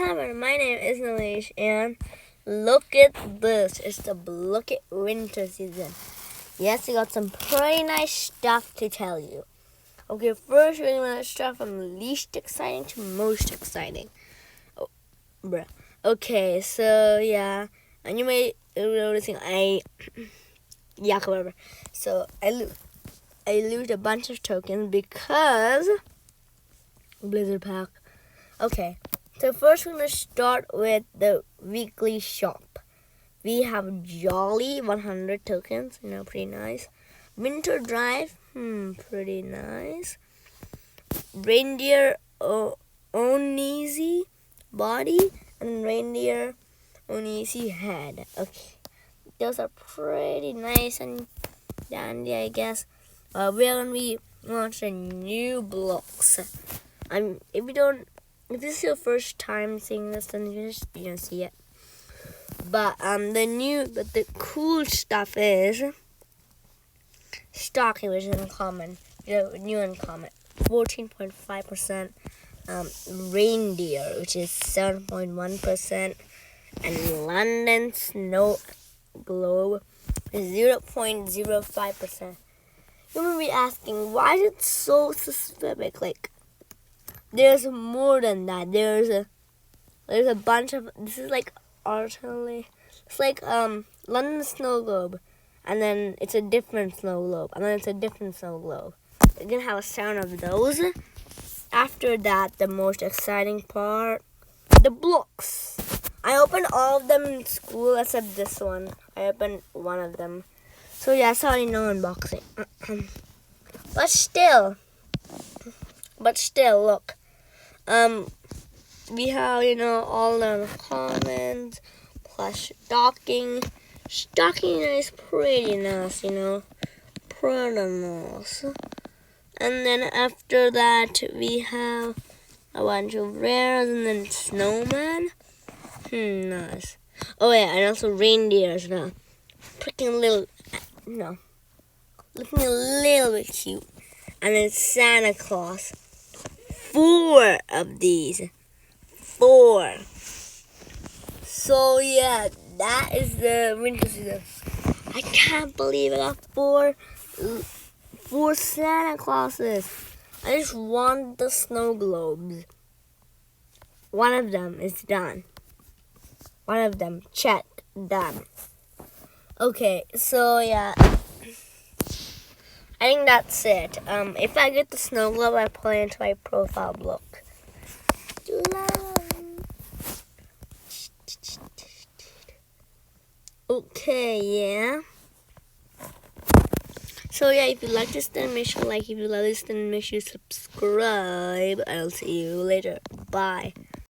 Hello, my name is Nilesh, and look at this. It's the Blooket winter season. Yes, we got some pretty nice stuff to tell you. Okay, first we're going to start from least exciting to most exciting. Oh, bruh. Okay, so yeah, and you may be noticing whatever. So I lose a bunch of tokens because Blizzard pack. Okay, so first we're going to start with the weekly shop. We have Jolly, 100 tokens, pretty nice. Winter Drive, pretty nice. Reindeer Oneasy body and Reindeer Oneasy head. Okay, those are pretty nice and dandy, I guess. We're going to be launching new blocks. If this is your first time seeing this, then you just see it. But the cool stuff is stocking, which is uncommon. New uncommon, 14.5%. Reindeer, which is 7.1%, and London Snow Globe is 0.05%. You may be asking, why is it so specific? Like, there's more than that. There's a bunch of. This is like alternately. It's like London Snow Globe, and then it's a different snow globe, and then it's a different snow globe. You're gonna have a sound of those. After that, the most exciting part, the blocks. I opened all of them in school except this one. I opened one of them. So yeah, sorry, no unboxing. But still, look. We have, all the comments, plus stocking. Stocking is pretty nice, pretty nice. And then after that, we have a bunch of rares, and then snowman. Nice. Oh yeah, and also reindeers now. Looking a little bit cute. And then Santa Claus. 4 of these. 4. So yeah, that is the winter season. I can't believe I got 4 Santa Clauses. I just want the snow globes. One of them is done. One of them, check, done. Okay, so yeah, I think that's it. If I get the snow globe, I put it into my profile block. Okay, yeah. So yeah, if you like this, then make sure like. If you love this, then make sure you subscribe. I'll see you later. Bye.